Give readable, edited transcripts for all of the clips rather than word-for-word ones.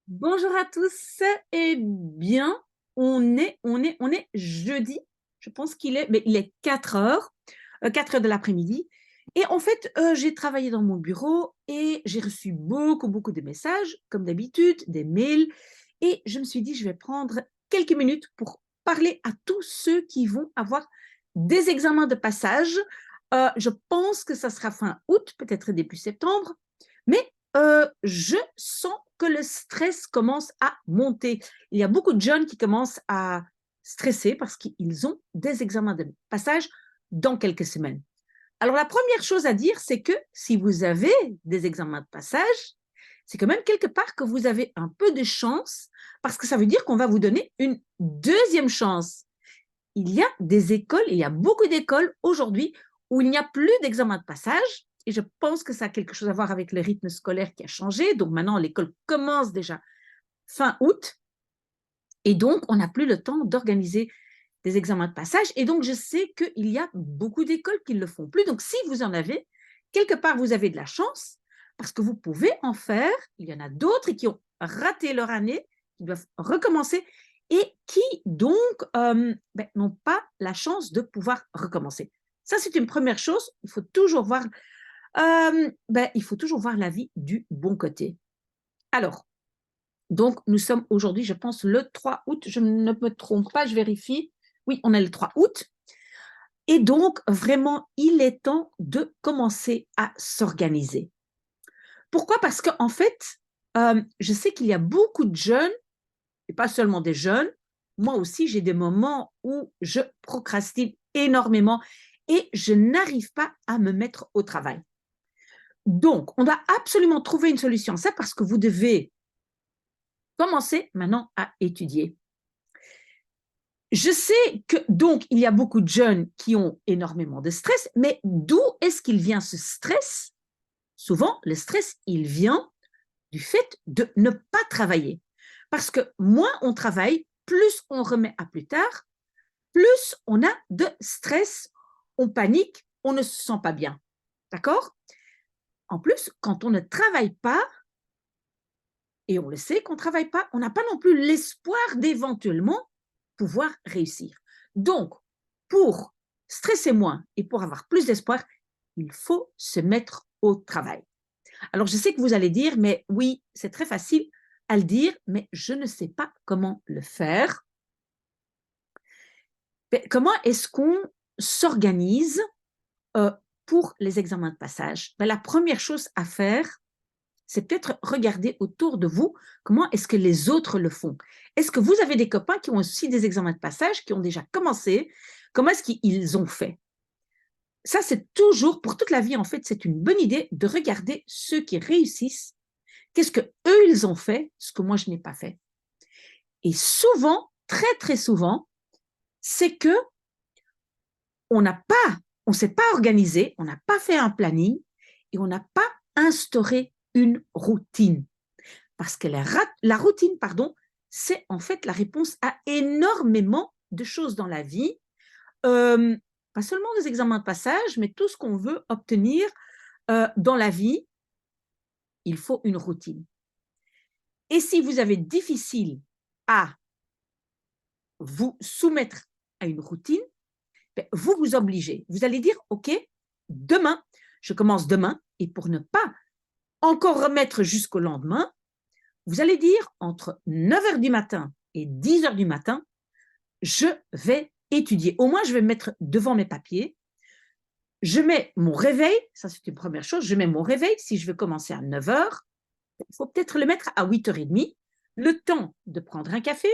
Bonjour à tous. Eh bien, on est jeudi. Je pense il est 4 heures, 4 heures de l'après-midi. Et en fait, j'ai travaillé dans mon bureau et j'ai reçu beaucoup, beaucoup de messages, comme d'habitude, des mails. Et je me suis dit, je vais prendre quelques minutes pour parler à tous ceux qui vont avoir des examens de passage. Je pense que ça sera fin août, peut-être début septembre. Mais je sens que le stress commence à monter. Il y a beaucoup de jeunes qui commencent à stresser parce qu'ils ont des examens de passage dans quelques semaines. Alors, la première chose à dire, c'est que si vous avez des examens de passage, c'est quand même quelque part que vous avez un peu de chance parce que ça veut dire qu'on va vous donner une deuxième chance. Il y a des écoles, il y a beaucoup d'écoles aujourd'hui où il n'y a plus d'examen de passage. Et je pense que ça a quelque chose à voir avec le rythme scolaire qui a changé. Donc maintenant, l'école commence déjà fin août. Et donc, on n'a plus le temps d'organiser des examens de passage. Et donc, je sais qu'il y a beaucoup d'écoles qui ne le font plus. Donc, si vous en avez, quelque part, vous avez de la chance parce que vous pouvez en faire. Il y en a d'autres qui ont raté leur année, qui doivent recommencer et qui, donc, n'ont pas la chance de pouvoir recommencer. Ça, c'est une première chose. Il faut toujours voir la vie du bon côté. Alors, donc, nous sommes aujourd'hui, je pense, le 3 août. Je ne me trompe pas, je vérifie. Oui, on est le 3 août. Et donc, vraiment, il est temps de commencer à s'organiser. Pourquoi? Parce qu'en fait, je sais qu'il y a beaucoup de jeunes, et pas seulement des jeunes, moi aussi, j'ai des moments où je procrastine énormément et je n'arrive pas à me mettre au travail. Donc, on doit absolument trouver une solution à ça parce que vous devez commencer maintenant à étudier. Je sais que donc il y a beaucoup de jeunes qui ont énormément de stress, mais d'où est-ce qu'il vient ce stress? Souvent, le stress, il vient du fait de ne pas travailler. Parce que moins on travaille, plus on remet à plus tard, plus on a de stress, on panique, on ne se sent pas bien. D'accord? En plus, quand on ne travaille pas, et on le sait qu'on ne travaille pas, on n'a pas non plus l'espoir d'éventuellement pouvoir réussir. Donc, pour stresser moins et pour avoir plus d'espoir, il faut se mettre au travail. Alors, je sais que vous allez dire, mais oui, c'est très facile à le dire, mais je ne sais pas comment le faire. Mais comment est-ce qu'on s'organise euh, pour les examens de passage? La première chose à faire, c'est peut-être regarder autour de vous comment est-ce que les autres le font. Est-ce que vous avez des copains qui ont aussi des examens de passage, qui ont déjà commencé? Comment est-ce qu'ils ont fait? Ça, c'est toujours, pour toute la vie, en fait, c'est une bonne idée de regarder ceux qui réussissent. Qu'est-ce que eux ils ont fait, ce que moi, je n'ai pas fait. Et souvent, très, très souvent, c'est que on n'a pas, on ne s'est pas organisé, on n'a pas fait un planning et on n'a pas instauré une routine. Parce que la routine, pardon, c'est en fait la réponse à énormément de choses dans la vie. Euh, Pas seulement des examens de passage, mais tout ce qu'on veut obtenir dans la vie, il faut une routine. Et si vous avez difficile à vous soumettre à une routine, ben, vous vous obligez. Vous allez dire, OK, demain, je commence demain, et pour ne pas encore remettre jusqu'au lendemain, vous allez dire entre 9 heures du matin et 10 heures du matin, je vais étudier. Au moins, je vais me mettre devant mes papiers. Je mets mon réveil, ça c'est une première chose, je mets mon réveil, si je veux commencer à 9 heures, il faut peut-être le mettre à 8h30, le temps de prendre un café,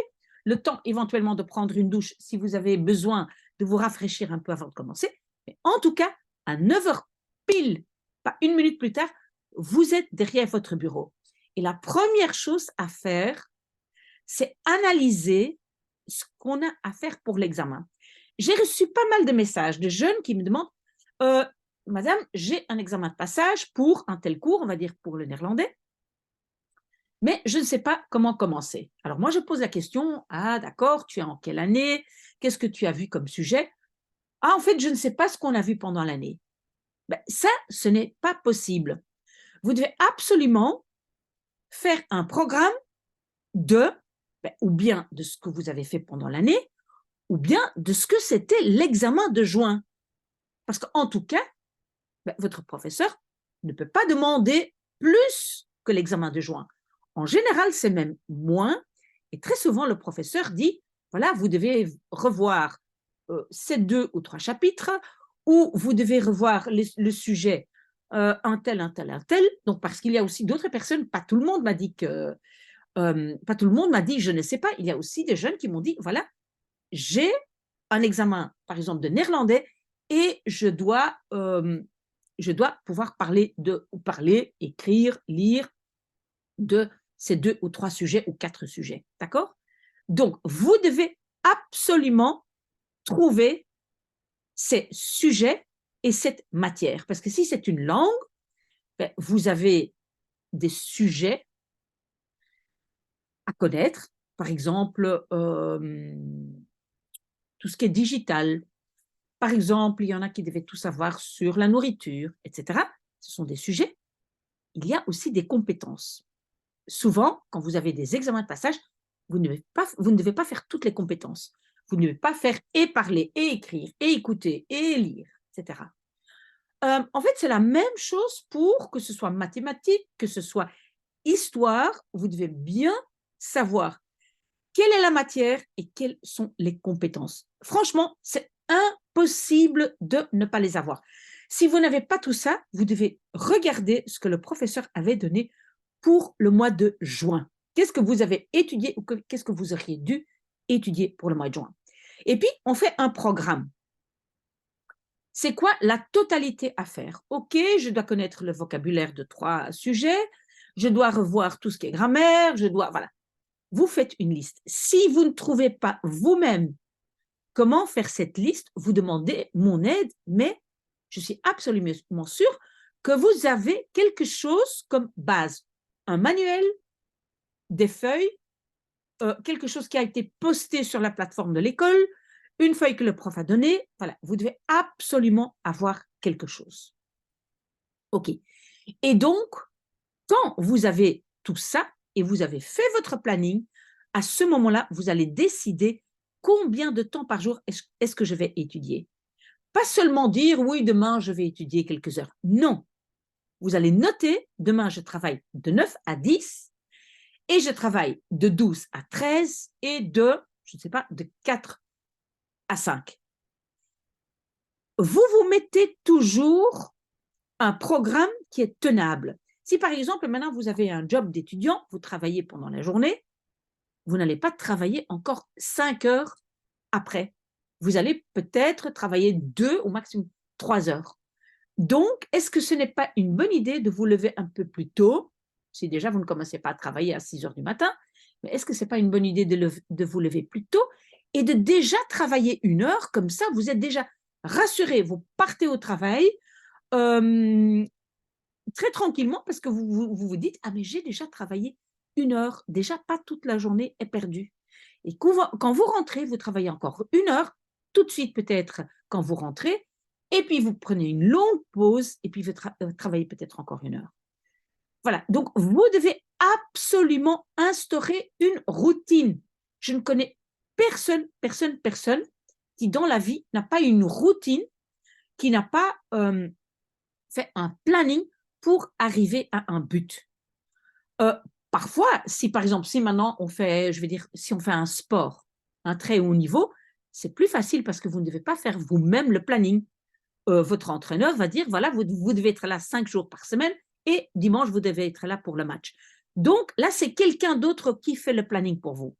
le temps éventuellement de prendre une douche si vous avez besoin de vous rafraîchir un peu avant de commencer. Mais en tout cas, à 9 heures pile, pas une minute plus tard, vous êtes derrière votre bureau. Et la première chose à faire, c'est analyser ce qu'on a à faire pour l'examen. J'ai reçu pas mal de messages de jeunes qui me demandent Madame, j'ai un examen de passage pour un tel cours, on va dire pour le néerlandais, mais je ne sais pas comment commencer. Alors moi, je pose la question ah, d'accord, tu es en quelle année? Qu'est-ce que tu as vu comme sujet? Ah, en fait, je ne sais pas ce qu'on a vu pendant l'année. Ben, ça, ce n'est pas possible. Vous devez absolument faire un programme ou bien de ce que vous avez fait pendant l'année, ou bien de ce que c'était l'examen de juin. Parce qu'en tout cas, votre professeur ne peut pas demander plus que l'examen de juin. En général, c'est même moins. Et très souvent, le professeur dit, voilà, vous devez revoir ces 2 ou 3 chapitres, ou vous devez revoir le sujet un tel, un tel, un tel. Donc, parce qu'il y a aussi d'autres personnes, pas tout le monde m'a dit pas tout le monde m'a dit, je ne sais pas. Il y a aussi des jeunes qui m'ont dit, voilà, j'ai un examen, par exemple, de néerlandais, et je dois pouvoir parler, écrire, lire de ces 2 ou 3 sujets ou 4 sujets. D'accord? Donc, vous devez absolument trouver ces sujets et cette matière. Parce que si c'est une langue, vous avez des sujets à connaître. Par exemple, tout ce qui est digital. Par exemple, il y en a qui devaient tout savoir sur la nourriture, etc. Ce sont des sujets. Il y a aussi des compétences. Souvent, quand vous avez des examens de passage, vous ne devez pas faire toutes les compétences. Vous ne devez pas faire et parler, et écrire, et écouter, et lire, etc. En fait, c'est la même chose pour que ce soit mathématiques, que ce soit histoire. Vous devez bien savoir quelle est la matière et quelles sont les compétences. Franchement, c'est impossible de ne pas les avoir. Si vous n'avez pas tout ça, vous devez regarder ce que le professeur avait donné pour le mois de juin. Qu'est-ce que vous avez étudié ou qu'est-ce que vous auriez dû étudier pour le mois de juin? Et puis, on fait un programme. C'est quoi la totalité à faire? Ok, je dois connaître le vocabulaire de 3 sujets, je dois revoir tout ce qui est grammaire, voilà. Vous faites une liste. Si vous ne trouvez pas vous-même comment faire cette liste, vous demandez mon aide, mais je suis absolument sûre que vous avez quelque chose comme base, un manuel, des feuilles, quelque chose qui a été posté sur la plateforme de l'école, une feuille que le prof a donnée. Voilà, vous devez absolument avoir quelque chose. OK. Et donc, quand vous avez tout ça et vous avez fait votre planning, à ce moment-là, vous allez décider combien de temps par jour est-ce que je vais étudier. Pas seulement dire, oui, demain, je vais étudier quelques heures. Non. Vous allez noter, demain, je travaille de 9 à 10 et je travaille de 12 à 13 et je ne sais pas, de 4 à 5. Vous vous mettez toujours un programme qui est tenable. Si par exemple, maintenant, vous avez un job d'étudiant, vous travaillez pendant la journée, vous n'allez pas travailler encore 5 heures après. Vous allez peut-être travailler 2 au maximum 3 heures. Donc, est-ce que ce n'est pas une bonne idée de vous lever un peu plus tôt, si déjà vous ne commencez pas à travailler à 6 heures du matin, mais est-ce que ce n'est pas une bonne idée de vous lever plus tôt et de déjà travailler 1 heure, comme ça vous êtes déjà rassuré, vous partez au travail très tranquillement parce que vous dites, ah mais j'ai déjà travaillé 1 heure, déjà pas toute la journée est perdue. Et quand vous rentrez, vous travaillez encore 1 heure, tout de suite peut-être quand vous rentrez, et puis vous prenez une longue pause, et puis vous travaillez peut-être encore 1 heure. Voilà, donc vous devez absolument instaurer une routine. Je ne connais personne qui dans la vie n'a pas une routine, qui n'a pas fait un planning pour arriver à un but. Parfois, si par exemple, si maintenant on fait, je vais dire, si on fait un sport, un très haut niveau, c'est plus facile parce que vous ne devez pas faire vous-même le planning. Votre entraîneur va dire, voilà, vous devez être là 5 jours par semaine et dimanche, vous devez être là pour le match. Donc là, c'est quelqu'un d'autre qui fait le planning pour vous.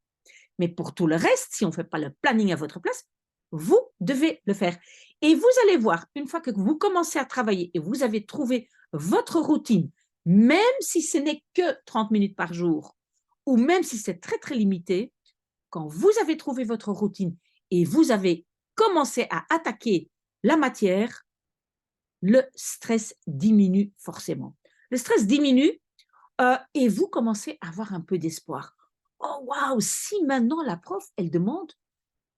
Mais pour tout le reste, si on ne fait pas le planning à votre place, vous devez le faire. Et vous allez voir, une fois que vous commencez à travailler et vous avez trouvé votre routine, même si ce n'est que 30 minutes par jour, ou même si c'est très, très limité, quand vous avez trouvé votre routine et vous avez commencé à attaquer la matière, le stress diminue forcément. Le stress diminue et vous commencez à avoir un peu d'espoir. Oh waouh, si maintenant la prof, elle demande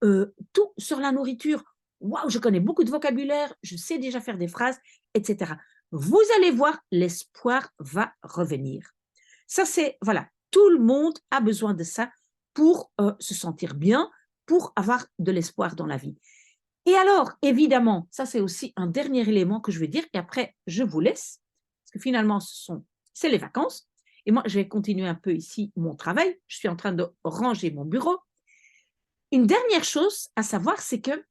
tout sur la nourriture, waouh, je connais beaucoup de vocabulaire, je sais déjà faire des phrases, etc. Vous allez voir, l'espoir va revenir. Ça, c'est, voilà, tout le monde a besoin de ça pour se sentir bien, pour avoir de l'espoir dans la vie. Et alors, évidemment, ça c'est aussi un dernier élément que je veux dire, et après je vous laisse, parce que finalement c'est les vacances, et moi je vais continuer un peu ici mon travail, je suis en train de ranger mon bureau. Une dernière chose à savoir, c'est que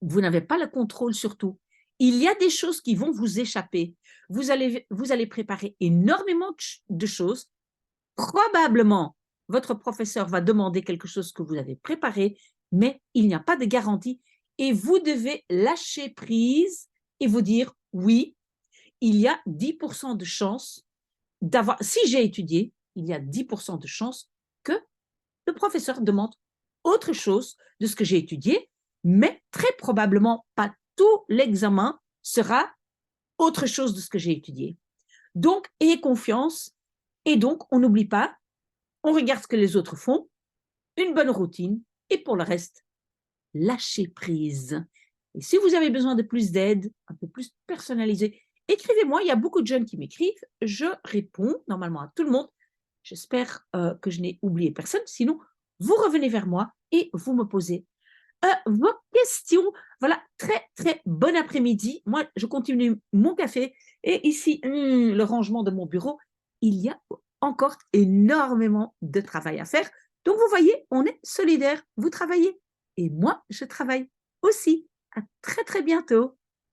vous n'avez pas le contrôle sur tout. Il y a des choses qui vont vous échapper. Vous allez préparer énormément de choses. Probablement, votre professeur va demander quelque chose que vous avez préparé, mais il n'y a pas de garantie. Et vous devez lâcher prise et vous dire, oui, il y a 10% de chance d'avoir, si j'ai étudié, il y a 10% de chance que le professeur demande autre chose de ce que j'ai étudié, mais très probablement pas tout l'examen sera autre chose de ce que j'ai étudié. Donc, ayez confiance et donc, on n'oublie pas, on regarde ce que les autres font, une bonne routine et pour le reste, lâchez prise. Et si vous avez besoin de plus d'aide, un peu plus personnalisée, écrivez-moi, il y a beaucoup de jeunes qui m'écrivent, je réponds normalement à tout le monde. J'espère que je n'ai oublié personne, sinon vous revenez vers moi et vous me posez vos questions. Voilà, très très bon après-midi. Moi, je continue mon café et ici, le rangement de mon bureau. Il y a encore énormément de travail à faire. Donc, vous voyez, on est solidaires. Vous travaillez et moi, je travaille aussi. À très très bientôt.